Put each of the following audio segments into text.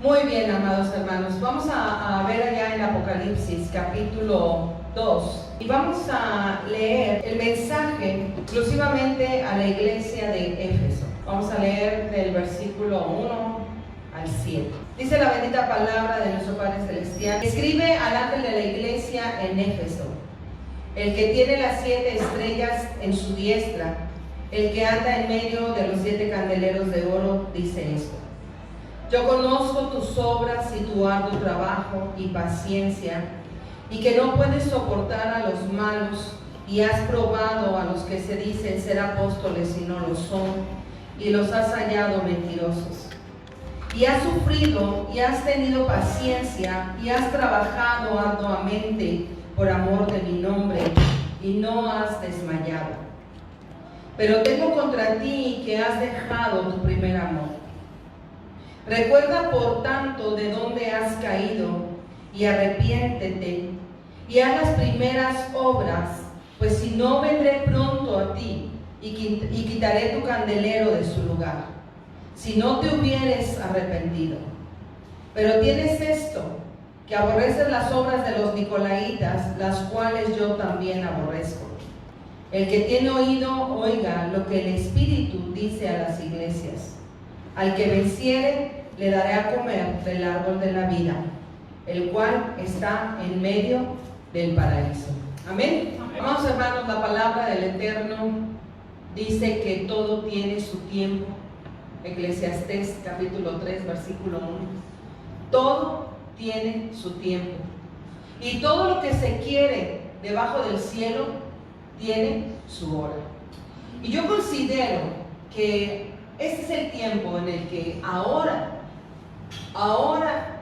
Muy bien, amados hermanos, vamos a ver allá en Apocalipsis capítulo 2 y vamos a leer el mensaje exclusivamente a la iglesia de Éfeso. Vamos a leer del versículo 1 al 7. Dice la bendita palabra de nuestro Padre Celestial: escribe al ángel de la iglesia en Éfeso, el que tiene las 7 estrellas en su diestra, el que anda en medio de los 7 candeleros de oro, dice esto: yo conozco tus obras y tu arduo trabajo y paciencia, y que no puedes soportar a los malos, y has probado a los que se dicen ser apóstoles y no lo son, y los has hallado mentirosos. Y has sufrido y has tenido paciencia y has trabajado arduamente por amor de mi nombre, y no has desmayado. Pero tengo contra ti que has dejado tu primer amor. Recuerda, por tanto, de dónde has caído, y arrepiéntete, y haz las primeras obras, pues si no, vendré pronto a ti, y quitaré tu candelero de su lugar, si no te hubieres arrepentido. Pero tienes esto, que aborreces las obras de los nicolaitas, las cuales yo también aborrezco. El que tiene oído, oiga lo que el Espíritu dice a las iglesias. Al que venciere, le daré a comer del árbol de la vida, el cual está en medio del paraíso. Amén. Vamos, hermanos, la palabra del Eterno dice que todo tiene su tiempo. Eclesiastés capítulo 3, versículo 1. Todo tiene su tiempo. Y todo lo que se quiere debajo del cielo tiene su hora. Y yo considero que este es el tiempo en el que ahora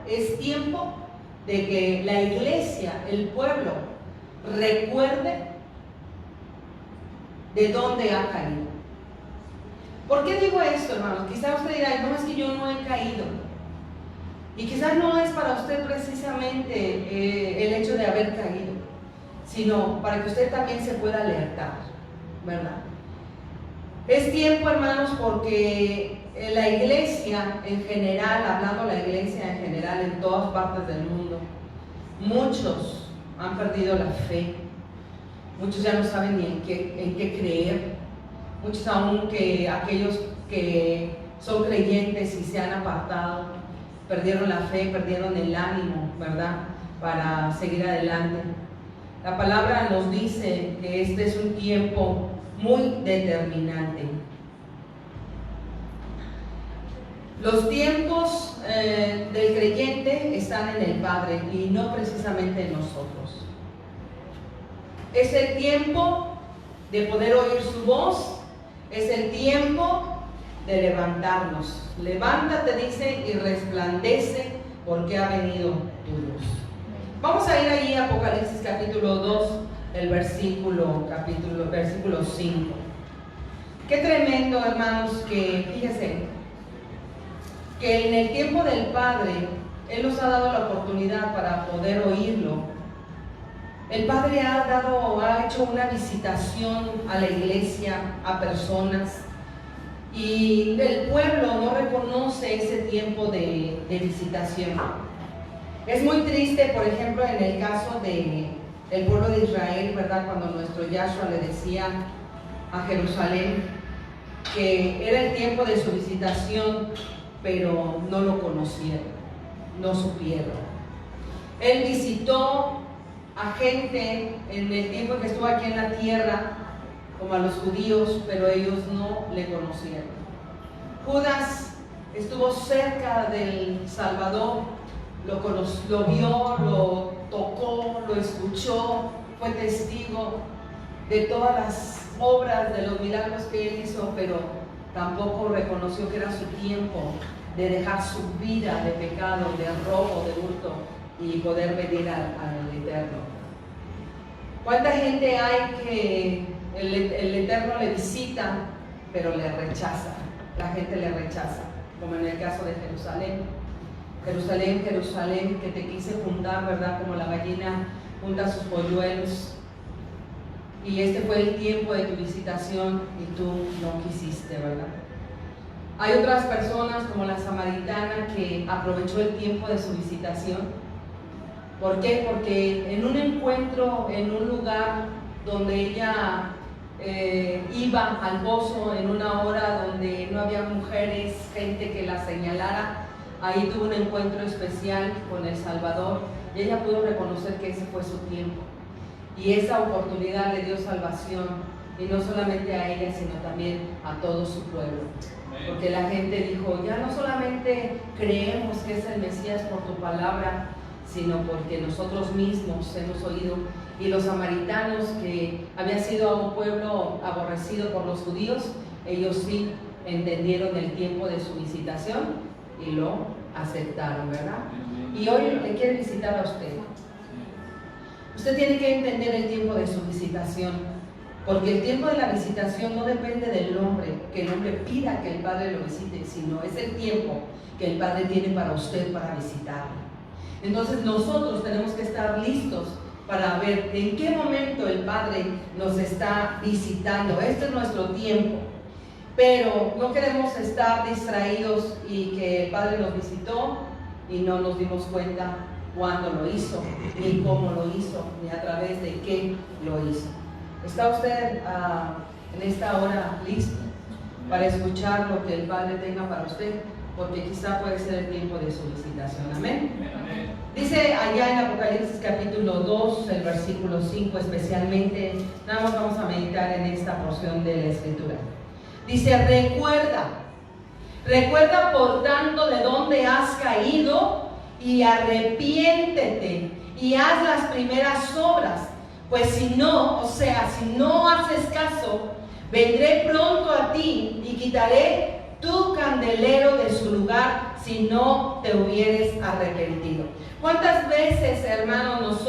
es tiempo de que la iglesia, el pueblo, recuerde de dónde ha caído. ¿Por qué digo esto, hermanos? Quizás usted dirá: no, es que yo no he caído. Y quizás no es para usted precisamente el hecho de haber caído, sino para que usted también se pueda alertar, ¿verdad? Es tiempo, hermanos, porque la iglesia en general, hablando de la iglesia en general en todas partes del mundo, muchos han perdido la fe, muchos ya no saben ni en qué creer, muchos aún que aquellos que son creyentes y se han apartado, perdieron la fe, perdieron el ánimo, ¿verdad?, para seguir adelante. La palabra nos dice que este es un tiempo muy determinante. Los tiempos del creyente están en el Padre y no precisamente en nosotros. Es el tiempo de poder oír su voz, es el tiempo de levantarnos. Levántate, dice, y resplandece, porque ha venido tu luz. Vamos a ir ahí a Apocalipsis capítulo 2, el versículo 5. Qué tremendo, hermanos, que fíjense que en el tiempo del Padre Él nos ha dado la oportunidad para poder oírlo. El Padre ha hecho una visitación a la iglesia, a personas, y el pueblo no reconoce ese tiempo de visitación. Es muy triste, por ejemplo, en el caso del pueblo de Israel, ¿verdad?, cuando nuestro Yahshua le decía a Jerusalén que era el tiempo de su visitación, pero no lo conocieron, no supieron. Él visitó a gente en el tiempo que estuvo aquí en la tierra, como a los judíos, pero ellos no le conocieron. Judas estuvo cerca del Salvador, lo vio, lo tocó, lo escuchó, fue testigo de todas las obras, de los milagros que él hizo, pero tampoco reconoció que era su tiempo de dejar su vida de pecado, de robo, de hurto, y poder venir al Eterno. ¿Cuánta gente hay que el Eterno le visita, pero le rechaza? La gente le rechaza, como en el caso de Jerusalén. Jerusalén, Jerusalén, que te quise juntar, ¿verdad?, como la gallina junta sus polluelos. Y este fue el tiempo de tu visitación y tú no quisiste, ¿verdad? Hay otras personas como la samaritana que aprovechó el tiempo de su visitación. ¿Por qué? Porque en un encuentro, en un lugar donde ella iba al pozo, en una hora donde no había mujeres, gente que la señalara, ahí tuvo un encuentro especial con el Salvador y ella pudo reconocer que ese fue su tiempo. Y esa oportunidad le dio salvación, y no solamente a ella, sino también a todo su pueblo. Porque la gente dijo, ya no solamente creemos que es el Mesías por tu palabra, sino porque nosotros mismos hemos oído. Y los samaritanos, que había sido un pueblo aborrecido por los judíos, ellos sí entendieron el tiempo de su visitación y lo aceptaron, ¿verdad? Y hoy le quiere visitar a usted. Usted tiene que entender el tiempo de su visitación, porque el tiempo de la visitación no depende del hombre, que el hombre pida que el Padre lo visite, sino es el tiempo que el Padre tiene para usted para visitarlo. Entonces nosotros tenemos que estar listos para ver en qué momento el Padre nos está visitando. Este es nuestro tiempo, pero no queremos estar distraídos y que el Padre nos visitó y no nos dimos cuenta cuándo lo hizo, ni cómo lo hizo, ni a través de qué lo hizo. ¿Está usted en esta hora listo para escuchar lo que el Padre tenga para usted? Porque quizá puede ser el tiempo de su visitación. Amén. Dice allá en Apocalipsis capítulo 2, el versículo 5 especialmente, nada más vamos a meditar en esta porción de la Escritura. Dice, recuerda por tanto de dónde has caído y arrepiéntete y haz las primeras obras, pues si no haces caso, vendré pronto a ti y quitaré tu candelero de su lugar si no te hubieres arrepentido. ¿Cuántas veces, hermanos,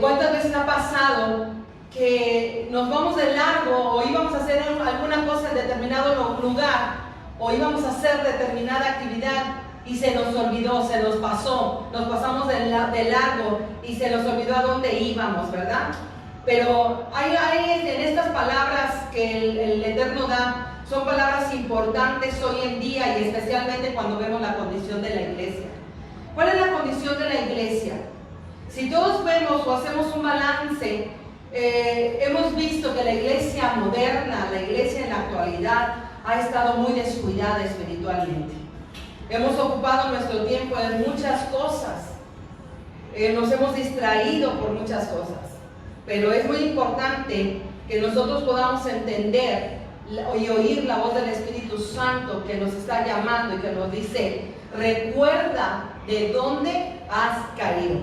cuántas veces ha pasado que nos vamos de largo o íbamos a hacer alguna cosa en determinado lugar o íbamos a hacer determinada actividad y se nos olvidó, se nos pasó, nos pasamos de largo y se nos olvidó a dónde íbamos, ¿verdad? Pero hay en estas palabras que el Eterno da, son palabras importantes hoy en día y especialmente cuando vemos la condición de la iglesia. ¿Cuál es la condición de la iglesia? Si todos vemos o hacemos un balance, hemos visto que la iglesia moderna, la iglesia en la actualidad, ha estado muy descuidada espiritualmente. Hemos ocupado nuestro tiempo en muchas cosas, nos hemos distraído por muchas cosas, pero es muy importante que nosotros podamos entender y oír la voz del Espíritu Santo que nos está llamando y que nos dice, recuerda de dónde has caído.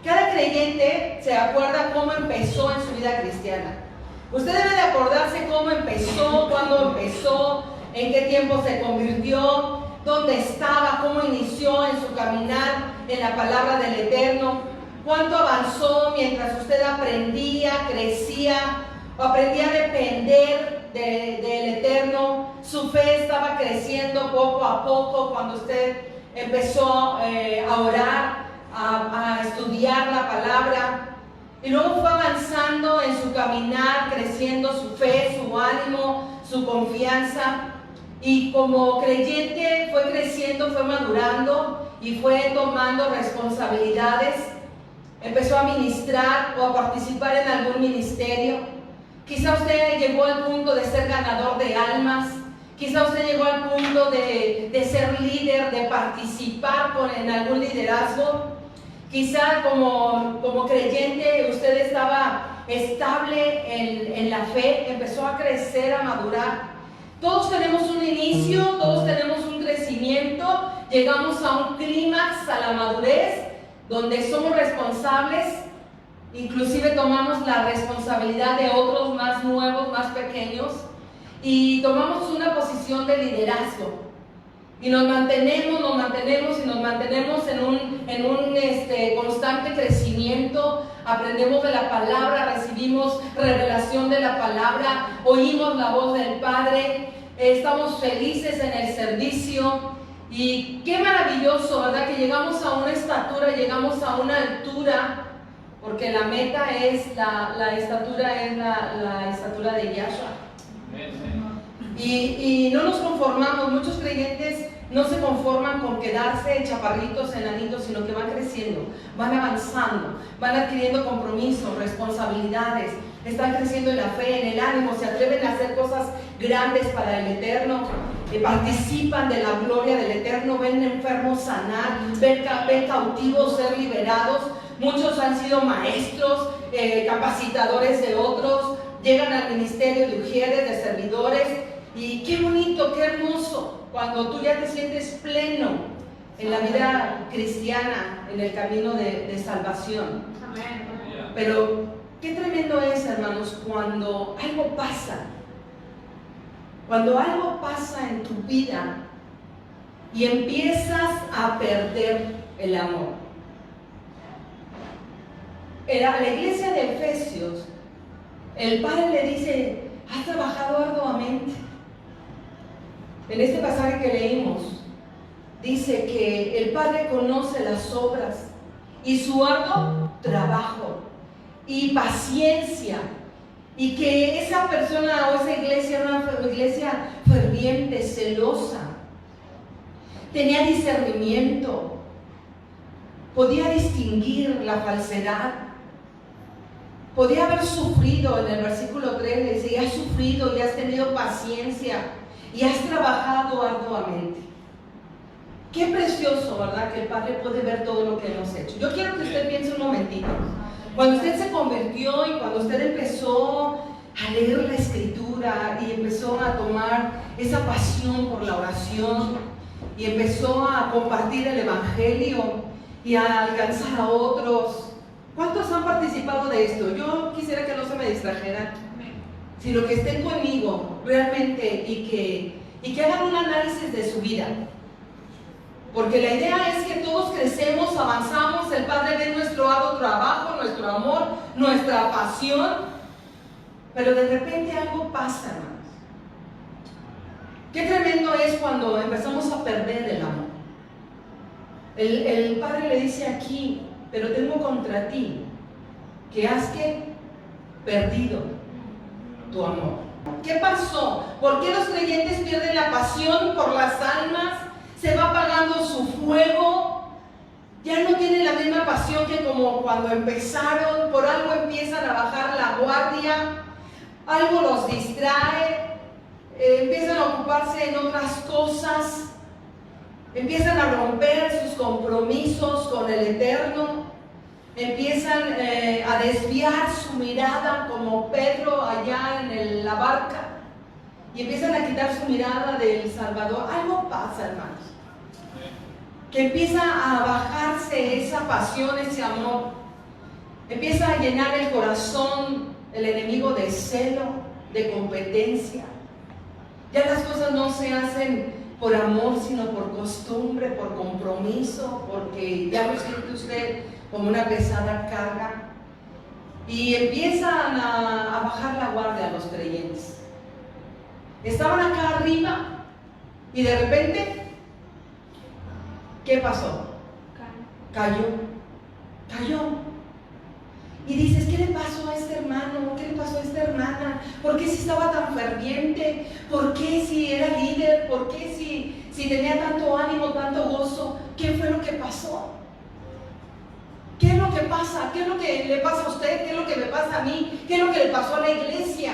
Cada creyente se acuerda cómo empezó en su vida cristiana. Usted debe de acordarse cómo empezó, cuándo empezó, en qué tiempo se convirtió, dónde estaba, cómo inició en su caminar en la palabra del Eterno, cuánto avanzó mientras usted aprendía, crecía, o aprendía a depender del Eterno. Su fe estaba creciendo poco a poco cuando usted empezó a orar, a estudiar la palabra, y luego fue avanzando en su caminar, creciendo su fe, su ánimo, su confianza. Y como creyente fue creciendo, fue madurando y fue tomando responsabilidades. Empezó a ministrar o a participar en algún ministerio. Quizá usted llegó al punto de ser ganador de almas. Quizá usted llegó al punto de ser líder, de participar en algún liderazgo. Quizá como creyente usted estaba estable en la fe, empezó a crecer, a madurar. Todos tenemos un inicio, todos tenemos un crecimiento, llegamos a un clímax, a la madurez, donde somos responsables, inclusive tomamos la responsabilidad de otros más nuevos, más pequeños, y tomamos una posición de liderazgo. Y nos mantenemos en un constante crecimiento. Aprendemos de la palabra, recibimos revelación de la palabra, oímos la voz del Padre, estamos felices en el servicio. Y qué maravilloso, ¿verdad? Que llegamos a una estatura, llegamos a una altura, porque la meta es la estatura de Yahshua. Y no nos conformamos, muchos creyentes no se conforman con quedarse chaparritos, enanitos, sino que van creciendo, van avanzando, van adquiriendo compromisos, responsabilidades, están creciendo en la fe, en el ánimo, se atreven a hacer cosas grandes para el Eterno, participan de la gloria del Eterno, ven enfermos sanar, ven cautivos ser liberados. Muchos han sido maestros, capacitadores de otros, llegan al ministerio de ujieres, de servidores, y qué bonito, qué hermoso, cuando tú ya te sientes pleno en la vida cristiana, en el camino de salvación. Pero qué tremendo es, hermanos, cuando algo pasa en tu vida y empiezas a perder el amor. A la iglesia de Efesios, el Padre le dice: has trabajado arduamente. En este pasaje que leímos, dice que el Padre conoce las obras y su arduo trabajo y paciencia, y que esa persona o esa iglesia era una iglesia ferviente, celosa, tenía discernimiento, podía distinguir la falsedad, podía haber sufrido. En el versículo 3 le dice: y has sufrido, y has tenido paciencia, y has trabajado arduamente. Qué precioso, ¿verdad? Que el Padre puede ver todo lo que hemos hecho. Yo quiero que usted piense un momentito. Cuando usted se convirtió y cuando usted empezó a leer la Escritura y empezó a tomar esa pasión por la oración y empezó a compartir el Evangelio y a alcanzar a otros, ¿cuántos han participado de esto? Yo quisiera que no se me distrajeran, sino que estén conmigo realmente y que hagan un análisis de su vida. Porque la idea es que todos crecemos, avanzamos, el Padre ve nuestro arduo trabajo, nuestro amor, nuestra pasión, pero de repente algo pasa, hermanos. Qué tremendo es cuando empezamos a perder el amor. El Padre le dice aquí: pero tengo contra ti que has perdido tu amor. ¿Qué pasó? ¿Por qué los creyentes pierden la pasión por las almas? Se va apagando su fuego, ya no tienen la misma pasión que como cuando empezaron. Por algo empiezan a bajar la guardia, algo los distrae, empiezan a ocuparse en otras cosas, empiezan a romper sus compromisos con el Eterno, empiezan a desviar su mirada como Pedro allá en la barca, y empiezan a quitar su mirada del Salvador. Algo pasa, hermanos, que empieza a bajarse esa pasión, ese amor, empieza a llenar el corazón el enemigo de celo, de competencia. Ya las cosas no se hacen por amor, sino por costumbre, por compromiso, porque ya lo siente usted como una pesada carga, y empiezan a bajar la guardia a los creyentes. Estaban acá arriba y de repente, ¿qué pasó? Cayó. Y dices: ¿qué le pasó a este hermano? ¿Qué le pasó a esta hermana? ¿Por qué si estaba tan ferviente? ¿Por qué si era líder? ¿Por qué si tenía tanto ánimo, tanto gozo? ¿Qué fue lo que pasó? ¿Qué es lo que pasa? ¿Qué es lo que le pasa a usted? ¿Qué es lo que me pasa a mí? ¿Qué es lo que le pasó a la iglesia?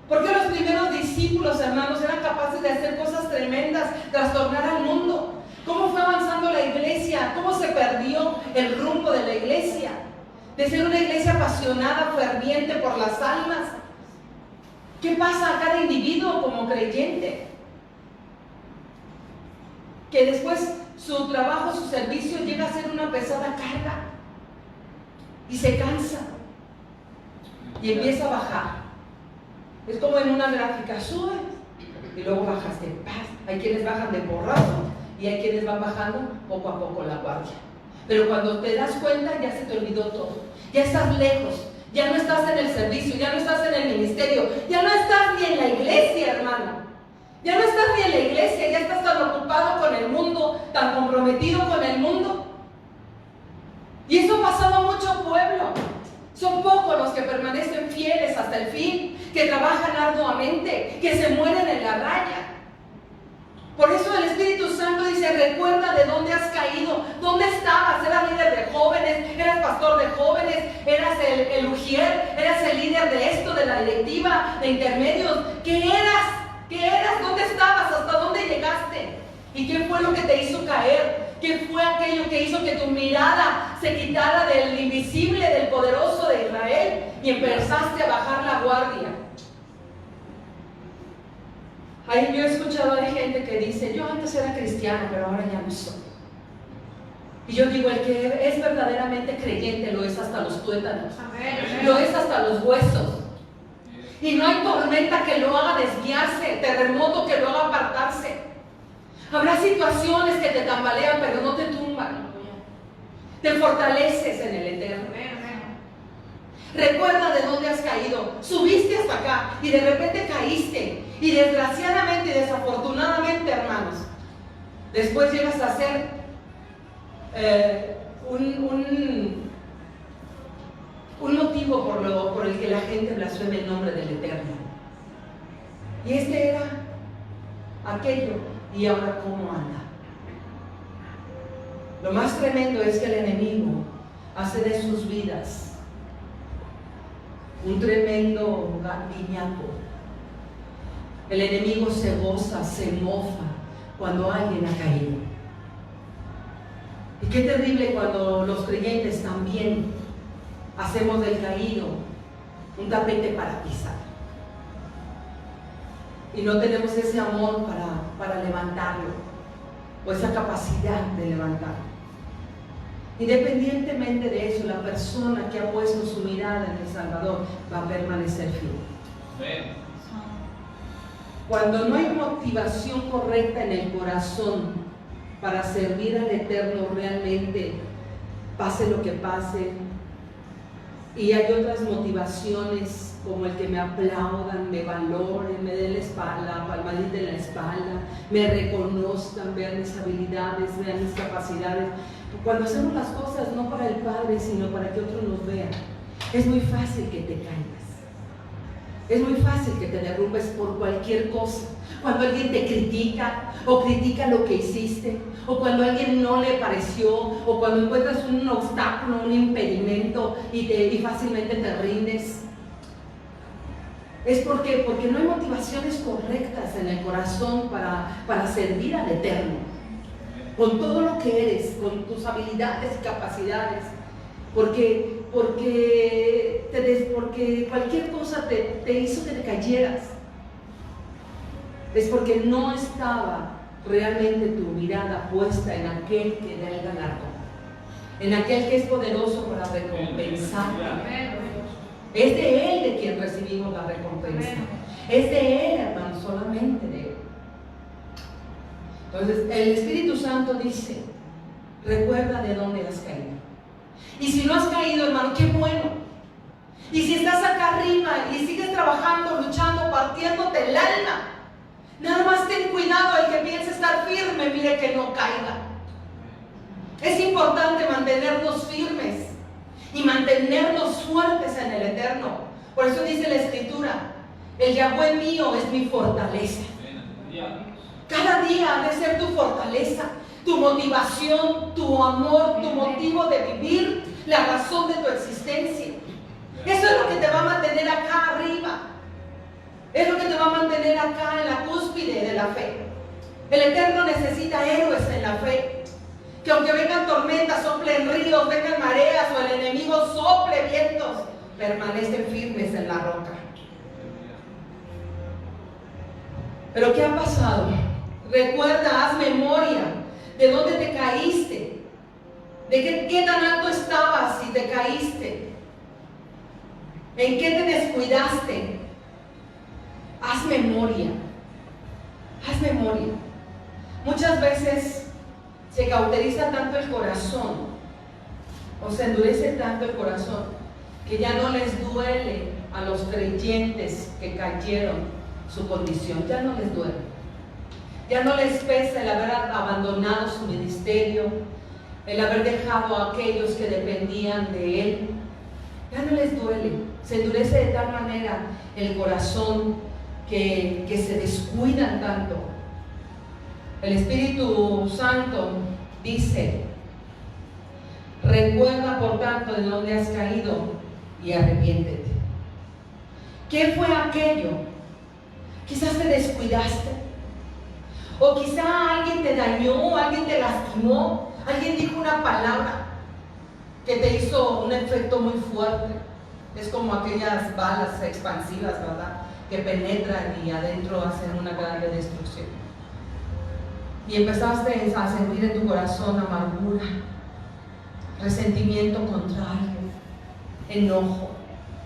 ¿Por qué los primeros discípulos, hermanos, eran capaces de hacer cosas tremendas, trastornar al mundo? ¿Cómo fue avanzando la iglesia? ¿Cómo se perdió el rumbo de la iglesia? De ser una iglesia apasionada, ferviente por las almas. ¿Qué pasa a cada individuo como creyente? Que después su trabajo, su servicio llega a ser una pesada carga y se cansa y empieza a bajar. Es como en una gráfica: subes y luego bajas de paz. Hay quienes bajan de porrazo y hay quienes van bajando poco a poco la guardia. Pero cuando te das cuenta, ya se te olvidó todo. Ya estás lejos, ya no estás en el servicio, ya no estás en el ministerio, ya no estás ni en la iglesia, hermano. Ya no estás ni en la iglesia, ya estás tan ocupado con el mundo, tan comprometido con el mundo. Y eso ha pasado a mucho pueblo. Son pocos los que permanecen fieles hasta el fin, que trabajan arduamente, que se mueren en la raya. Por eso el Espíritu Santo dice: recuerda de dónde has caído, dónde estabas. Eras líder de jóvenes, eras pastor de jóvenes, eras el ujier, eras el líder de esto, de la directiva, de intermedios. ¿Qué eras? ¿Qué eras? ¿Dónde estabas? ¿Hasta dónde llegaste? ¿Y qué fue lo que te hizo caer? ¿Qué fue aquello que hizo que tu mirada se quitara del invisible, del poderoso de Israel y empezaste a bajar la guardia? Yo he escuchado a gente que dice: yo antes era cristiano, pero ahora ya no soy. Y yo digo: el que es verdaderamente creyente lo es hasta los tuétanos, lo es hasta los huesos. Y no hay tormenta que lo haga desviarse, terremoto que lo haga apartarse. Habrá situaciones que te tambalean, pero no te tumban. Te fortaleces en el Eterno. Recuerda de dónde has caído. Subiste hasta acá y de repente caíste. Y desgraciadamente y desafortunadamente, hermanos, después llegas a ser un motivo por el que la gente blasfeme el nombre del Eterno. Y este era aquello. Y ahora, ¿cómo anda? Lo más tremendo es que el enemigo hace de sus vidas un tremendo guiñaco. El enemigo se goza, se mofa cuando alguien ha caído. Y qué terrible cuando los creyentes también hacemos del caído un tapete para pisar. Y no tenemos ese amor para levantarlo, o esa capacidad de levantarlo. Independientemente de eso, la persona que ha puesto su mirada en el Salvador va a permanecer firme. Cuando no hay motivación correcta en el corazón para servir al Eterno realmente, pase lo que pase, y hay otras motivaciones como el que me aplaudan, me valoren, me den la palmadita en la espalda, me reconozcan, vean mis habilidades, vean mis capacidades. Cuando hacemos las cosas no para el Padre, sino para que otros nos vean, es muy fácil que te caigas. Es muy fácil que te derrumbes por cualquier cosa. Cuando alguien te critica, o critica lo que hiciste, o cuando a alguien no le pareció, o cuando encuentras un obstáculo, un impedimento y fácilmente te rindes. Es porque no hay motivaciones correctas en el corazón para servir al Eterno. Con todo lo que eres, con tus habilidades y capacidades. Porque cualquier cosa te hizo que te cayeras. Es porque no estaba realmente tu mirada puesta en aquel que da el galardón, en aquel que es poderoso para recompensarte. Es de Él de quien recibimos la recompensa. Es de Él, hermano, solamente de Él. Entonces, el Espíritu Santo dice: recuerda de dónde has caído. Y si no has caído, hermano, qué bueno. Y si estás acá arriba y sigues trabajando, luchando, partiéndote el alma, nada más ten cuidado, el que piense estar firme, mire que no caiga. Es importante mantenernos firmes y mantenernos fuertes en el Eterno. Por eso dice la Escritura: el Yahweh mío es mi fortaleza. Cada día ha de ser tu fortaleza, tu motivación, tu amor, tu motivo de vivir, la razón de tu existencia. Eso es lo que te va a mantener acá arriba. Es lo que te va a mantener acá en la cúspide de la fe. El Eterno necesita héroes en la fe. Que aunque vengan tormentas, soplen ríos, vengan mareas o el enemigo sople vientos, permanecen firmes en la roca. Pero ¿qué ha pasado? Recuerda, haz memoria de dónde te caíste, de qué tan alto estabas y te caíste, en qué te descuidaste. Haz memoria, haz memoria. Muchas veces se cauteriza tanto el corazón, o se endurece tanto el corazón, que ya no les duele a los creyentes que cayeron su condición, ya no les duele. Ya no les pesa el haber abandonado su ministerio, el haber dejado a aquellos que dependían de Él. Ya no les duele, se endurece de tal manera el corazón que se descuidan tanto. El Espíritu Santo dice: recuerda por tanto de dónde has caído y arrepiéntete. ¿Qué fue aquello? Quizás te descuidaste, o quizá alguien te dañó, alguien te lastimó, alguien dijo una palabra que te hizo un efecto muy fuerte. Es como aquellas balas expansivas, ¿verdad?, que penetran y adentro hacen una grande destrucción. Y empezaste a sentir en tu corazón amargura, resentimiento contra alguien, enojo,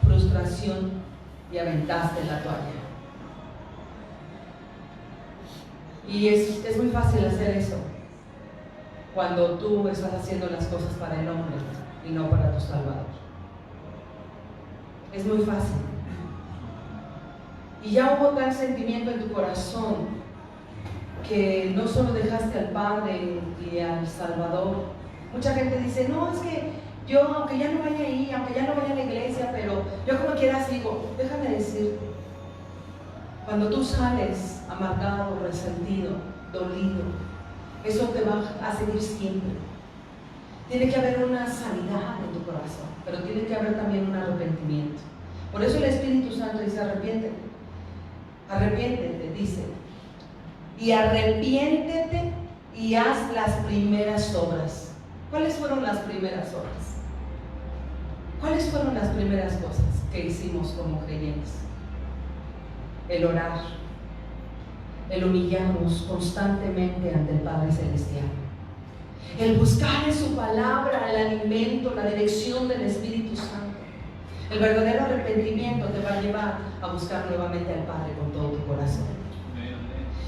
frustración, y aventaste la toalla. Y es muy fácil hacer eso cuando tú estás haciendo las cosas para el hombre y no para tu Salvador. Es muy fácil. Y ya hubo tal sentimiento en tu corazón que no solo dejaste al Padre y al Salvador. Mucha gente dice: no, es que yo, aunque ya no vaya ahí, aunque ya no vaya a la iglesia, pero yo como quiera sigo. Déjame decirte, cuando tú sales amargado, resentido, dolido, eso te va a seguir siempre. Tiene que haber una sanidad en tu corazón, pero tiene que haber también un arrepentimiento. Por eso el Espíritu Santo dice: arrepiéntete, arrepiéntete, dice, y arrepiéntete y haz las primeras obras. ¿Cuáles fueron las primeras obras? ¿Cuáles fueron las primeras cosas que hicimos como creyentes? El orar, el humillarnos constantemente ante el Padre Celestial, el buscar en su palabra el alimento, la dirección del Espíritu Santo. El verdadero arrepentimiento te va a llevar a buscar nuevamente al Padre con todo tu corazón.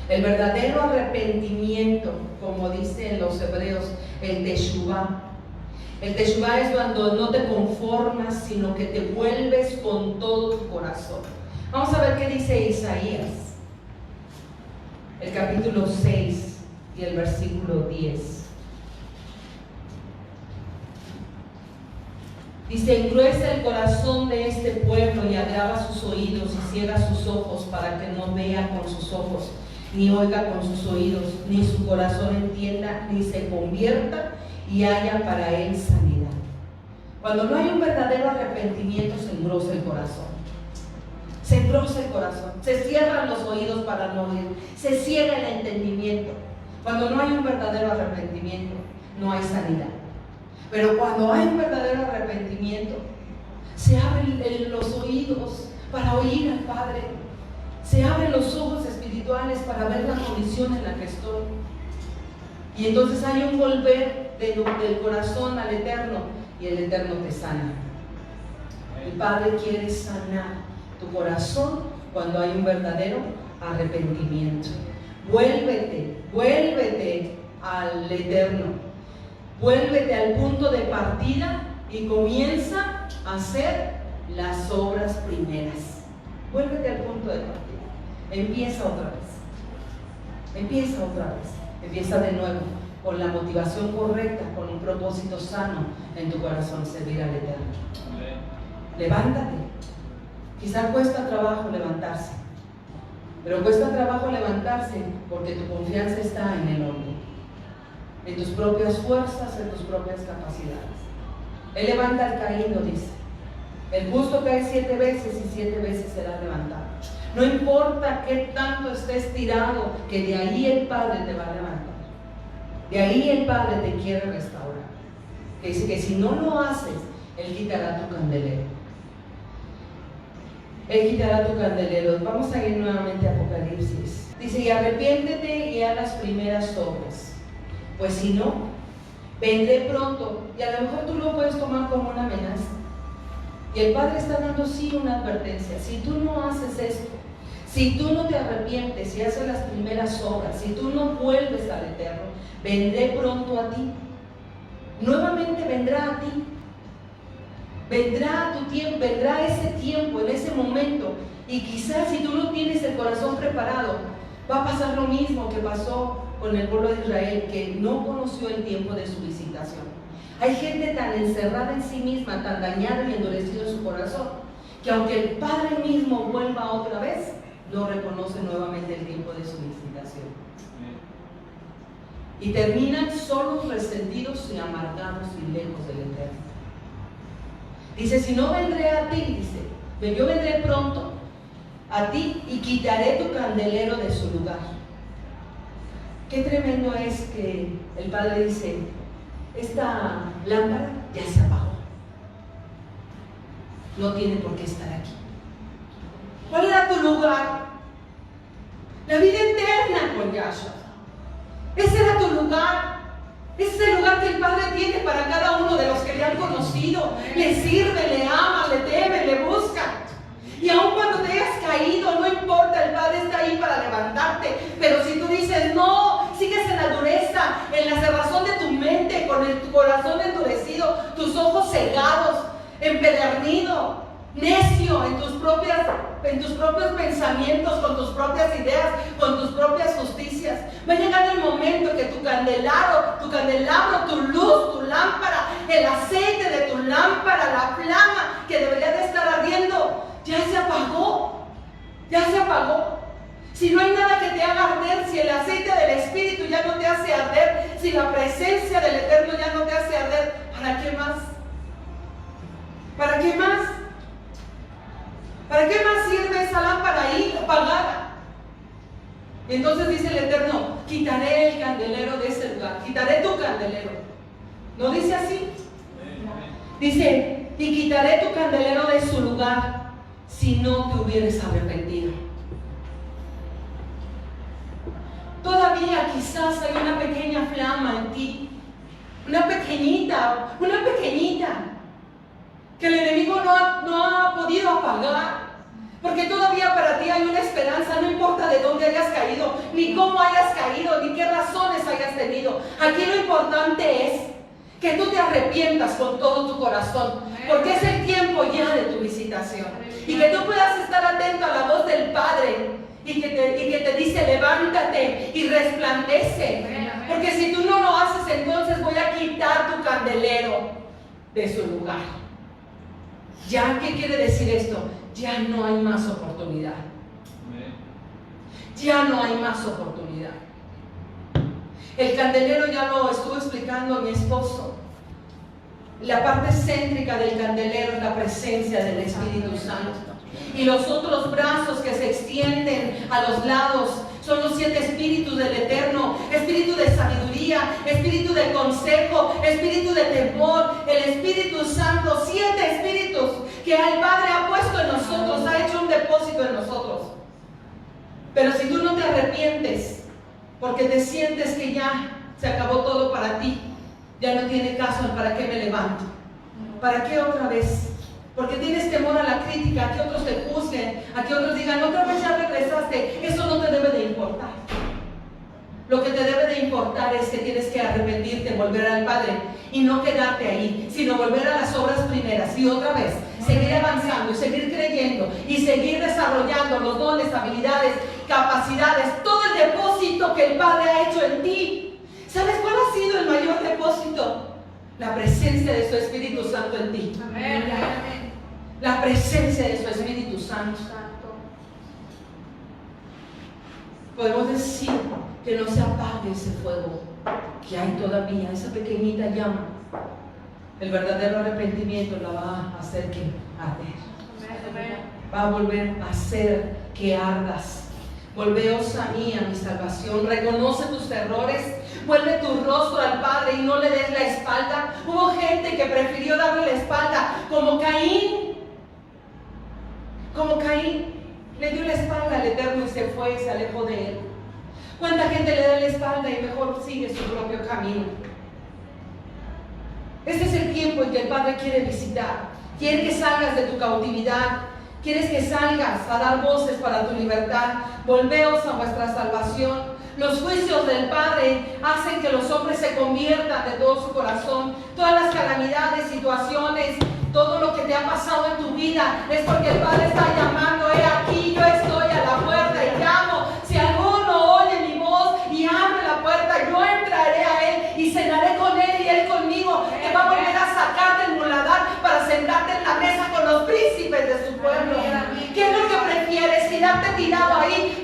El verdadero arrepentimiento, como dicen los hebreos, el teshuvá. El teshuvá es cuando no te conformas, sino que te vuelves con todo tu corazón. Vamos a ver qué dice Isaías, el capítulo 6 y el versículo 10. Dice: engruesa el corazón de este pueblo y agrava sus oídos y ciega sus ojos, para que no vea con sus ojos, ni oiga con sus oídos, ni su corazón entienda, ni se convierta y haya para él sanidad. Cuando no hay un verdadero arrepentimiento, se engrosa el corazón. Se engrosa el corazón, se cierran los oídos para no oír, se ciega el entendimiento. Cuando no hay un verdadero arrepentimiento, no hay sanidad. Pero cuando hay un verdadero arrepentimiento, se abren los oídos para oír al Padre, se abren los ojos espirituales para ver la condición en la que estoy. Y entonces hay un volver del corazón al Eterno, y el Eterno te sana. El Padre quiere sanar tu corazón cuando hay un verdadero arrepentimiento. Vuélvete al Eterno, vuélvete al punto de partida y comienza a hacer las obras primeras. Vuélvete al punto de partida, empieza otra vez, empieza de nuevo, con la motivación correcta, con un propósito sano en tu corazón, servir al Eterno. Levántate. Quizá cuesta trabajo levantarse, pero cuesta trabajo levantarse porque tu confianza está en el hombre, en tus propias fuerzas, en tus propias capacidades. Él levanta al caído, dice. El justo cae 7 veces y 7 veces será levantado. No importa qué tanto estés tirado, que de ahí el Padre te va a levantar. De ahí el Padre te quiere restaurar. Que dice que si no lo haces, Él quitará tu candelero. Él quitará tu candelero. Vamos a ir nuevamente a Apocalipsis. Dice: y arrepiéntete y haz las primeras obras, pues si no, vendré pronto. Y a lo mejor tú lo puedes tomar como una amenaza. Y el Padre está dando sí una advertencia. Si tú no haces esto, si tú no te arrepientes y haces las primeras obras, si tú no vuelves al Eterno, vendré pronto a ti. Nuevamente vendrá a ti. Vendrá tu tiempo, vendrá ese tiempo, en ese momento, y quizás si tú no tienes el corazón preparado, va a pasar lo mismo que pasó con el pueblo de Israel, que no conoció el tiempo de su visitación. Hay gente tan encerrada en sí misma, tan dañada y endurecido en su corazón, que aunque el Padre mismo vuelva otra vez, no reconoce nuevamente el tiempo de su visitación. Y terminan solos, resentidos y amargados y lejos del Eterno. Dice, si no vendré a ti, dice, yo vendré pronto a ti y quitaré tu candelero de su lugar. Qué tremendo es que el Padre dice, esta lámpara ya se apagó, no tiene por qué estar aquí. ¿Cuál era tu lugar? La vida eterna con Yahshua. Ese era tu lugar. Ese es el lugar que el Padre tiene para cada uno de los que le han conocido. Le sirve, le ama, le teme, le busca. Y aun cuando te hayas caído, no importa, el Padre está ahí para levantarte. Pero si tú dices, no, sigues en la dureza, en la cerrazón de tu mente, con tu corazón endurecido, tus ojos cegados, empedernido, necio en tus propios pensamientos, con tus propias ideas, con tus propias justicias, va a llegar el momento que tu candelabro, tu luz, tu lámpara, el aceite de tu lámpara, la flama que debería de estar ardiendo, ya se apagó. Si no hay nada que te haga arder, si el aceite del Espíritu ya no te hace arder, si la presencia del Eterno ya no te hace arder, ¿para qué más? ¿Para qué más? ¿Para qué más sirve esa lámpara ahí apagada? Y entonces dice el Eterno, quitaré el candelero de ese lugar, quitaré tu candelero. ¿No dice así? Dice, y quitaré tu candelero de su lugar si no te hubieres arrepentido. Todavía quizás hay una pequeña flama en ti, una pequeñita, que el enemigo no ha podido apagar, porque todavía para ti hay una esperanza, no importa de dónde hayas caído, ni cómo hayas caído, ni qué razones hayas tenido. Aquí lo importante es que tú te arrepientas con todo tu corazón, porque es el tiempo ya de tu visitación, y que tú puedas estar atento a la voz del Padre, y que te dice, levántate y resplandece, porque si tú no lo haces, entonces voy a quitar tu candelero de su lugar. ¿Ya qué quiere decir esto? Ya no hay más oportunidad. Ya no hay más oportunidad. El candelero ya lo estuvo explicando mi esposo. La parte céntrica del candelero es la presencia del Espíritu Santo. Y los otros brazos que se extienden a los lados son los 7 espíritus del Eterno: espíritu de sabiduría, espíritu de consejo, espíritu de temor, el Espíritu Santo. 7 espíritus que el Padre ha puesto en nosotros, ha hecho un depósito en nosotros. Pero si tú no te arrepientes, porque te sientes que ya se acabó todo para ti, ya no tiene caso, ¿para qué me levanto? ¿Para qué otra vez? Porque tienes temor a la crítica, a que otros te juzguen, a que otros digan, otra vez ya regresaste. Eso no te debe de importar. Lo que te debe de importar es que tienes que arrepentirte, volver al Padre y no quedarte ahí, sino volver a las obras primeras y otra vez seguir avanzando y seguir creyendo y seguir desarrollando los dones, habilidades, capacidades, todo el depósito que el Padre ha hecho en ti. ¿Sabes cuál ha sido el mayor depósito? La presencia de su Espíritu Santo en ti. Amén. La presencia de su Espíritu Santo. Podemos decir que no se apague ese fuego que hay todavía, esa pequeñita llama. El verdadero arrepentimiento la va a hacer que arder. Va a volver a hacer que ardas. Volveos a mí, a mi salvación. Reconoce tus errores. Vuelve tu rostro al Padre y no le des la espalda. Hubo gente que prefirió darle la espalda, como Caín. Le dio la espalda al Eterno y se fue y se alejó de él. ¿Cuánta gente le da la espalda y mejor sigue su propio camino? Este es el tiempo en que el Padre quiere visitar. Quiere que salgas de tu cautividad. Quieres que salgas a dar voces para tu libertad. Volveos a vuestra salvación. Los juicios del Padre hacen que los hombres se conviertan de todo su corazón. Todas las calamidades, situaciones, todo lo que te ha pasado en tu vida es porque el Padre está llamando. Aquí yo estoy a la puerta y llamo. Si alguno oye mi voz y abre la puerta, yo entraré a él y cenaré con él y él conmigo. Te va a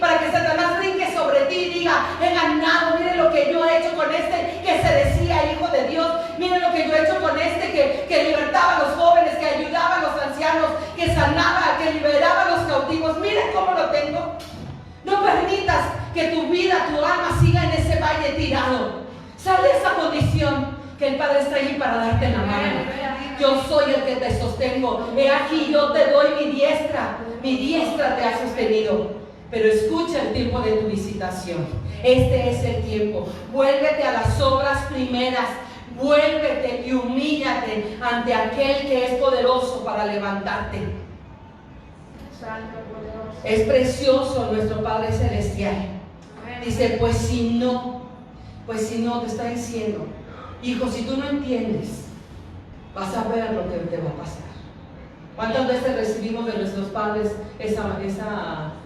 para que Satanás brinque sobre ti y diga: he ganado, miren lo que yo he hecho con este que se decía hijo de Dios, miren lo que yo he hecho con este que libertaba a los jóvenes, que ayudaba a los ancianos, que sanaba, que liberaba a los cautivos, miren cómo lo tengo. No permitas que tu vida, tu alma siga en ese valle tirado. Sal de esa condición, que el Padre está allí para darte la mano. Yo soy el que te sostengo. He aquí, yo te doy mi diestra te ha sostenido. Pero escucha el tiempo de tu visitación. Este es el tiempo. Vuélvete a las obras primeras. Vuélvete y humíllate ante aquel que es poderoso para levantarte. Es precioso nuestro Padre Celestial. Dice: pues si no, te está diciendo: hijo, si tú no entiendes, vas a ver lo que te va a pasar. ¿Cuántas veces recibimos de nuestros padres esa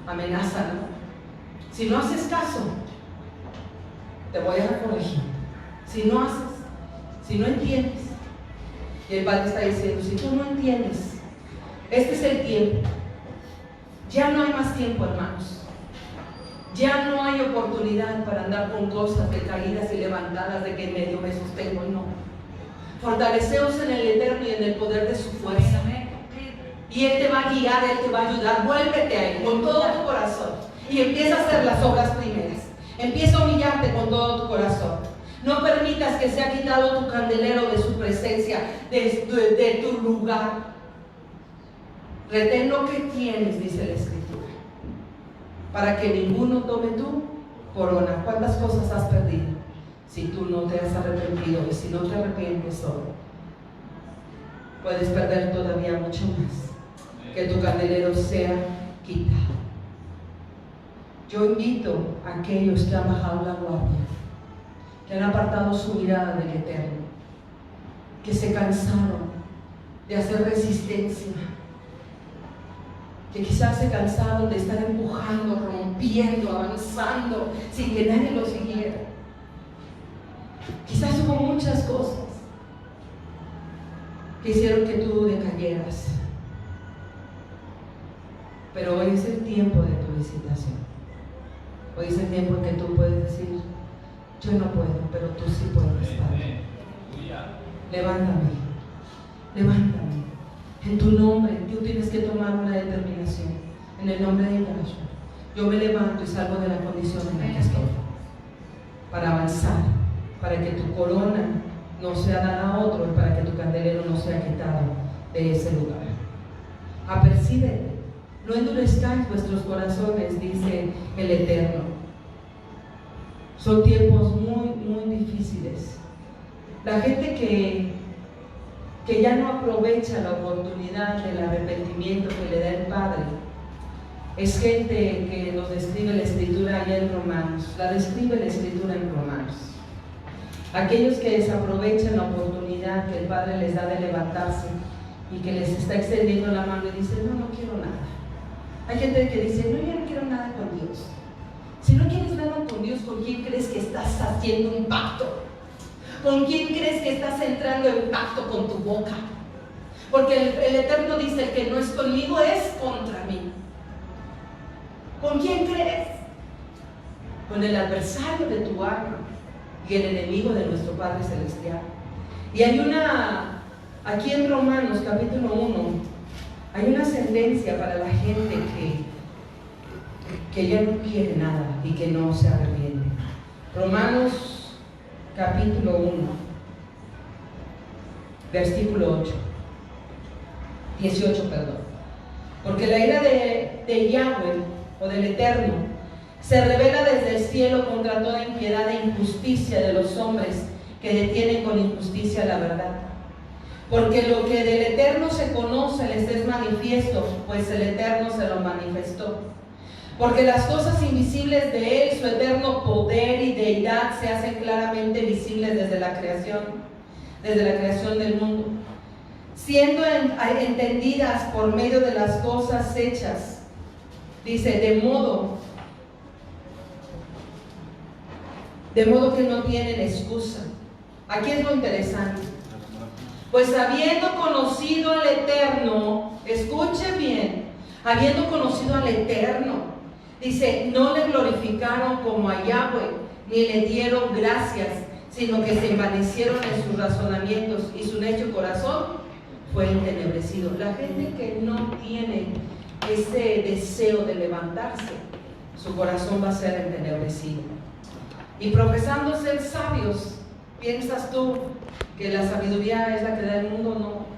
amenaza, no? Si no haces caso, te voy a corregir. Si no entiendes. Y el Padre está diciendo: si tú no entiendes, este es el tiempo. Ya no hay más tiempo, hermanos. Ya no hay oportunidad para andar con cosas de caídas y levantadas, de que en medio me sostengo. No. Fortaleceos en el Eterno y en el poder de su fuerza. Y Él te va a guiar, Él te va a ayudar. Vuélvete a Él con todo tu corazón y empieza a hacer las obras primeras. Empieza a humillarte con todo tu corazón. No permitas que sea quitado tu candelero de su presencia, de tu lugar. Retén lo que tienes, dice la Escritura, para que ninguno tome tu corona. ¿Cuántas cosas has perdido si tú no te has arrepentido? Y si no te arrepientes hoy, puedes perder todavía mucho más. Que tu candelero sea quitado. Yo invito a aquellos que han bajado la guardia, que han apartado su mirada del Eterno, que se cansaron de hacer resistencia, que quizás se cansaron de estar empujando, rompiendo, avanzando sin que nadie lo siguiera. Quizás hubo muchas cosas que hicieron que tú decayeras, pero hoy es el tiempo de tu visitación. Hoy es el tiempo en que tú puedes decir: yo no puedo, pero tú sí puedes, Padre. Levántame. En tu nombre, tú tienes que tomar una determinación. En el nombre de Yahshua, yo me levanto y salgo de la condición en la que estoy, para avanzar, para que tu corona no sea dada a otro y para que tu candelero no sea quitado de ese lugar. Apercíbete, no endurezcáis vuestros corazones, dice el Eterno. Son tiempos muy, muy difíciles. La gente que ya no aprovecha la oportunidad del arrepentimiento que le da el Padre, es gente que nos describe la Escritura allá en Romanos. La describe la Escritura en Romanos. Aquellos que desaprovechan la oportunidad que el Padre les da de levantarse y que les está extendiendo la mano y dicen: no quiero nada. Hay gente que dice: no, yo no quiero nada con Dios. Si no quieres nada con Dios, ¿con quién crees que estás haciendo un pacto? ¿Con quién crees que estás entrando en pacto? Con tu boca. Porque el Eterno dice: el que no es conmigo es contra mí. ¿Con quién crees? Con el adversario de tu alma y el enemigo de nuestro Padre Celestial. Y hay aquí en Romanos capítulo 1, hay una sentencia para la gente que ya no quiere nada y que no se arrepiente. Romanos capítulo 1, versículo 18, porque la ira de Yahweh o del Eterno se revela desde el cielo contra toda impiedad e injusticia de los hombres que detienen con injusticia la verdad. Porque lo que del Eterno se conoce les es manifiesto, pues el Eterno se lo manifestó. Porque las cosas invisibles de Él, su eterno poder y deidad, se hacen claramente visibles desde la creación del mundo, siendo entendidas por medio de las cosas hechas. Dice: de modo que no tienen excusa. Aquí es lo interesante. Pues habiendo conocido al Eterno, escuche bien, habiendo conocido al Eterno, Dice, no le glorificaron como a Yahweh, ni le dieron gracias, sino que se envanecieron en sus razonamientos y su necio corazón fue entenebrecido. La gente que no tiene ese deseo de levantarse, su corazón va a ser entenebrecido. Y profesando ser sabios, ¿piensas tú que la sabiduría es la que da el mundo? No.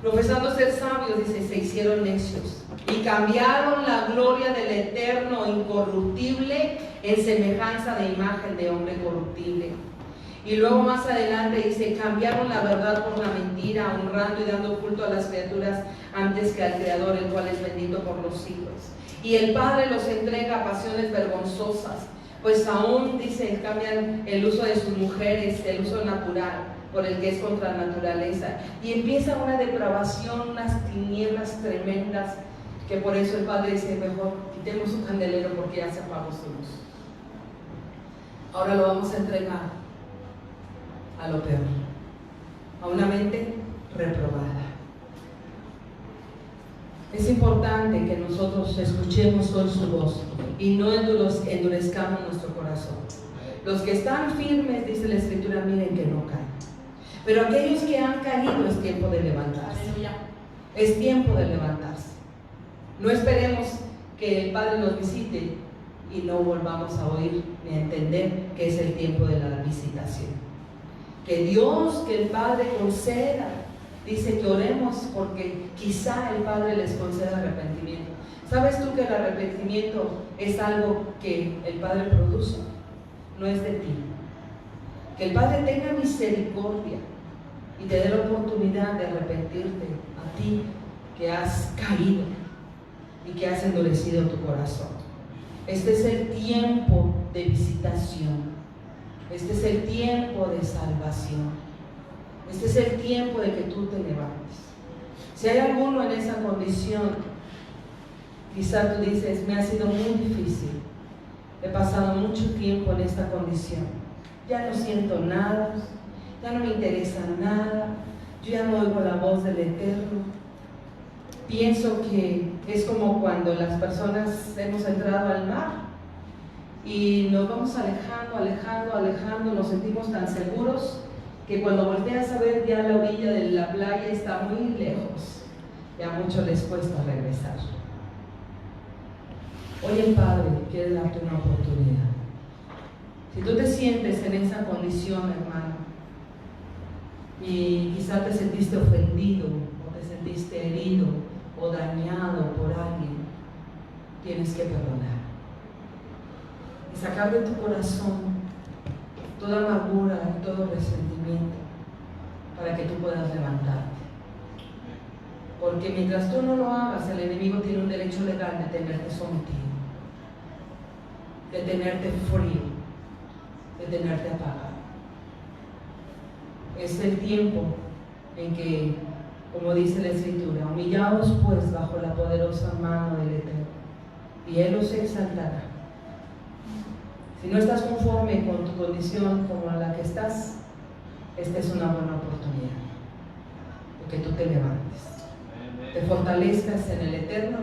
Profesando ser sabios, dice, se hicieron necios y cambiaron la gloria del eterno incorruptible en semejanza de imagen de hombre corruptible. Y luego más adelante dice, cambiaron la verdad por la mentira, honrando y dando culto a las criaturas antes que al Creador, el cual es bendito por los siglos. Y el Padre los entrega a pasiones vergonzosas, pues aún, dice, cambian el uso de sus mujeres, el uso natural, por el que es contra la naturaleza. Y empieza una depravación, unas tinieblas tremendas, que por eso el Padre dice, mejor quitemos un candelero porque ya se apagó su luz. Ahora lo vamos a entregar a lo peor, a una mente reprobada. Es importante que nosotros escuchemos hoy su voz y no endurezcamos nuestro corazón. Los que están firmes, dice la Escritura, miren que no caen. Pero aquellos que han caído, es tiempo de levantarse. Es tiempo de levantarse. No esperemos que el Padre nos visite y no volvamos a oír ni a entender que es el tiempo de la visitación. Que Dios, que el Padre conceda, dice que oremos porque quizá el Padre les conceda arrepentimiento. ¿Sabes tú que el arrepentimiento es algo que el Padre produce? No es de ti. Que el Padre tenga misericordia y te dé la oportunidad de arrepentirte a ti que has caído y que has endurecido tu corazón. Este es el tiempo de visitación. Este es el tiempo de salvación. Este es el tiempo de que tú te levantes. Si hay alguno en esa condición, quizá tú dices, me ha sido muy difícil. He pasado mucho tiempo en esta condición. Ya no siento nada, ya no me interesa nada, yo ya no oigo la voz del Eterno. Pienso que es como cuando las personas hemos entrado al mar y nos vamos alejando, nos sentimos tan seguros que cuando volteas a ver ya la orilla de la playa está muy lejos y a muchos les cuesta regresar. Hoy el Padre quiere darte una oportunidad. Si tú te sientes en esa condición, hermano, y quizá te sentiste ofendido o te sentiste herido o dañado por alguien, tienes que perdonar y sacar de tu corazón toda amargura y todo resentimiento para que tú puedas levantarte. Porque mientras tú no lo hagas, el enemigo tiene un derecho legal de tenerte sometido, de tenerte frío, de tenerte apagado. Es el tiempo en que, como dice la Escritura, humillaos pues bajo la poderosa mano del Eterno, y Él os exaltará. Si no estás conforme con tu condición como la que estás, esta es una buena oportunidad, porque tú te levantes, te fortalezcas en el Eterno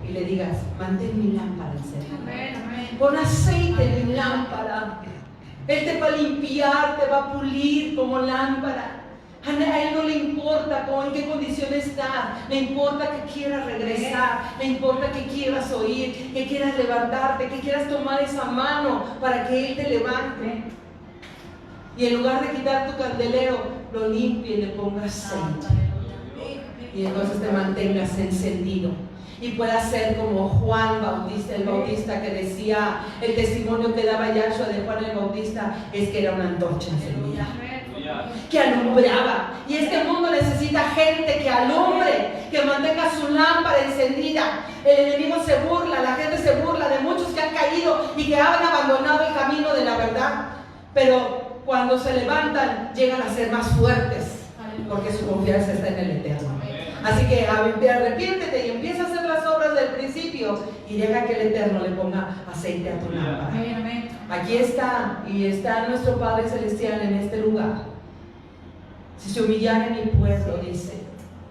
y le digas, mantén mi lámpara encendida, pon aceite en mi lámpara. Él te va a limpiar, te va a pulir como lámpara. A Él no le importa en qué condición estás, le importa que quieras regresar, le importa que quieras oír, que quieras levantarte, que quieras tomar esa mano para que Él te levante. Y en lugar de quitar tu candelero, lo limpie y le pongas aceite. Y entonces te mantengas encendido. Y pueda ser como Juan Bautista, el Bautista, que decía, el testimonio que daba Yahshua de Juan el Bautista es que era una antorcha encendida, que alumbraba. Y este mundo necesita gente que alumbre, que mantenga su lámpara encendida. El enemigo se burla, la gente se burla de muchos que han caído y que han abandonado el camino de la verdad. Pero cuando se levantan, llegan a ser más fuertes, porque su confianza está en el Eterno. Así que arrepiéntete y empieza a hacer las obras del principio y deja que el Eterno le ponga aceite a tu lámpara. Aquí está, y está nuestro Padre Celestial en este lugar. Si se humillare mi pueblo, dice,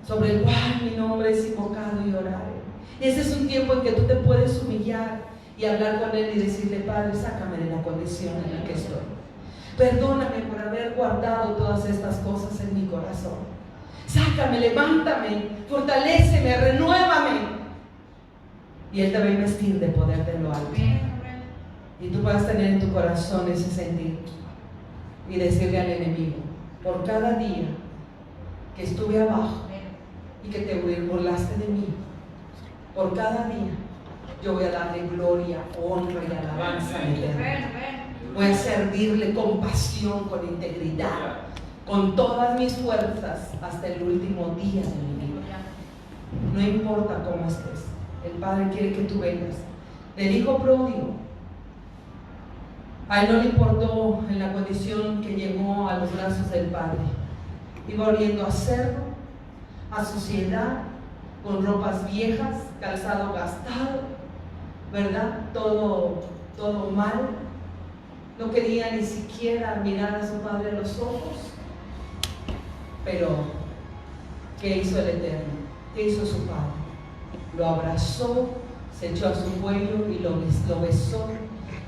sobre el cual mi nombre es invocado, y orare, Y ese es un tiempo en que tú te puedes humillar y hablar con Él y decirle: Padre, sácame de la condición en la que estoy. Perdóname por haber guardado todas estas cosas en mi corazón. Sácame, levántame, fortaléceme, renuévame. Y Él te va a investir de poder de lo alto. Y tú vas a tener en tu corazón ese sentir y decirle al enemigo: por cada día que estuve abajo y que te burlaste de mí, por cada día yo voy a darle gloria, honra y alabanza a mi Eterno. Voy a servirle con pasión, con integridad, con todas mis fuerzas hasta el último día de mi vida. No importa cómo estés, el Padre quiere que tú vengas. Del hijo pródigo, a él no le importó en la condición que llegó a los brazos del Padre. Iba oliendo a cerdo, a suciedad, con ropas viejas, calzado gastado, ¿verdad? Todo mal. No quería ni siquiera mirar a su padre a los ojos. Pero, ¿qué hizo el Eterno? ¿Qué hizo su padre? Lo abrazó, se echó a su cuello y lo besó,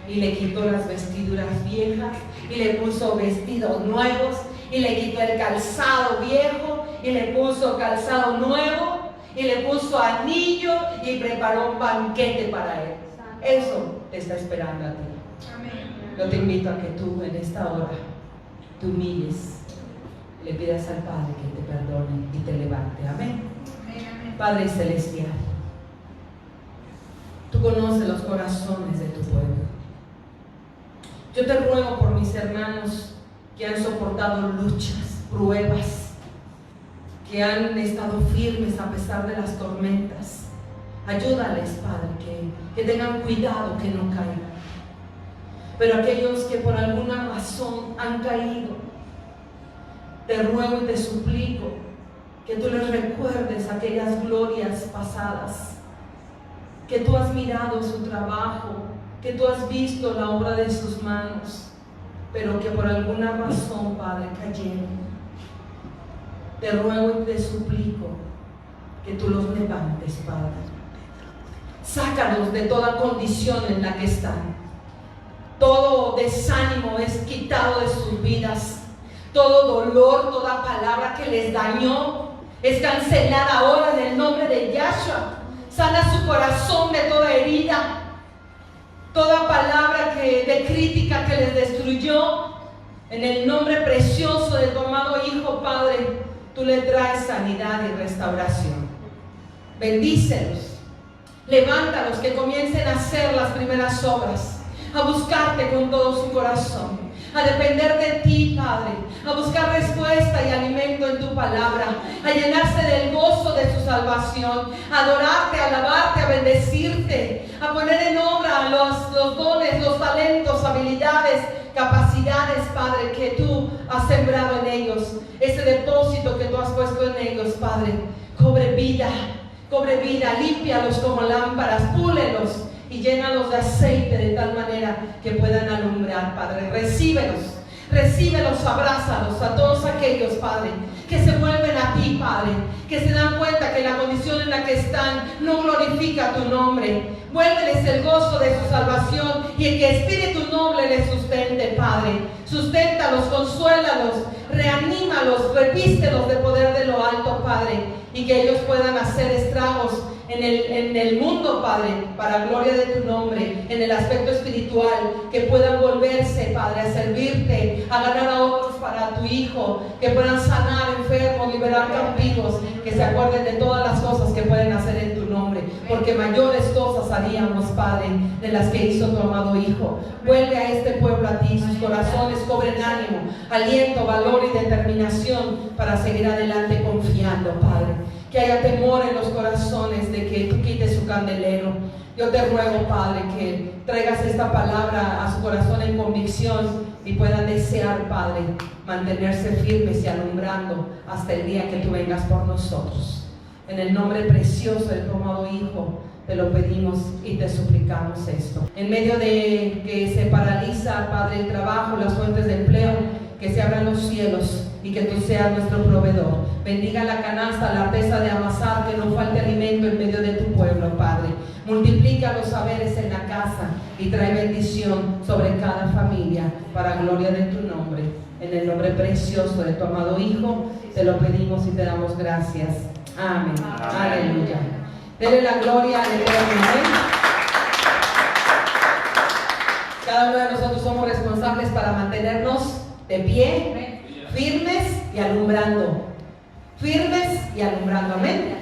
y le quitó las vestiduras viejas y le puso vestidos nuevos, y le quitó el calzado viejo y le puso calzado nuevo, y le puso anillo y preparó un banquete para él. Eso te está esperando a ti. Yo te invito a que tú en esta hora te humilles, le pidas al Padre que te perdone y te levante. Amén. Padre celestial, tú conoces los corazones de tu pueblo. Yo te ruego por mis hermanos que han soportado luchas, pruebas, que han estado firmes a pesar de las tormentas. Ayúdales, Padre, que tengan cuidado, que no caigan. Pero aquellos que por alguna razón han caído, te ruego y te suplico que tú les recuerdes aquellas glorias pasadas, que tú has mirado su trabajo, que tú has visto la obra de sus manos, pero que por alguna razón, Padre, cayeron. Te ruego y te suplico que tú los levantes, Padre. Sácalos de toda condición en la que están. Todo desánimo es quitado de sus vidas. Todo dolor, toda palabra que les dañó es cancelada ahora en el nombre de Yahshua. Sana su corazón de toda herida. Toda palabra de crítica que les destruyó, en el nombre precioso de tu amado Hijo, Padre, tú le traes sanidad y restauración. Bendícelos, levántalos, que comiencen a hacer las primeras obras, a buscarte con todo su corazón, a depender de ti, Padre, a buscar respuesta y alimento en tu palabra, a llenarse del gozo de su salvación, a adorarte, a alabarte, a bendecirte, a poner en obra los dones, los talentos, habilidades, capacidades, Padre, que tú has sembrado en ellos. Ese depósito que tú has puesto en ellos, Padre, cobre vida, límpialos como lámparas, púlelos y llénalos de aceite de tal manera que puedan alumbrar, Padre. Recíbelos, abrázalos a todos aquellos, Padre, que se vuelven a ti, Padre, que se dan cuenta que la condición en la que están no glorifica tu nombre. Vuélveles el gozo de su salvación y el que Espíritu noble les sustente, Padre. Susténtalos, consuélalos, reanímalos, revístelos de poder de lo alto, Padre, y que ellos puedan hacer estragos en el mundo, Padre, para gloria de tu nombre, en el aspecto espiritual, que puedan volverse, Padre, a servirte, a ganar a otros para tu Hijo, que puedan sanar enfermos, liberar cautivos, que se acuerden de todas las cosas que pueden hacer en tu nombre, porque mayores cosas haríamos, Padre, de las que hizo tu amado Hijo. Vuelve a este pueblo a ti, sus corazones cobren ánimo, aliento, valor y determinación para seguir adelante confiando, Padre. Que haya temor en los corazones de que tú quites su candelero. Yo te ruego, Padre, que traigas esta palabra a su corazón en convicción y puedan desear, Padre, mantenerse firmes y alumbrando hasta el día que tú vengas por nosotros. En el nombre precioso de tu amado Hijo te lo pedimos y te suplicamos esto. En medio de que se paraliza, Padre, el trabajo, las fuentes de empleo, que se abran los cielos y que tú seas nuestro proveedor. Bendiga la canasta, la pesa de amasar, que no falte alimento en medio de tu pueblo, Padre. Multiplica los saberes en la casa y trae bendición sobre cada familia para gloria de tu nombre. En el nombre precioso de tu amado Hijo, te lo pedimos y te damos gracias. Amén. Aleluya. Dele la gloria al Eterno. Cada uno de nosotros somos responsables para mantenernos de pie, firmes y alumbrando. Firmes y alumbrando. Amén.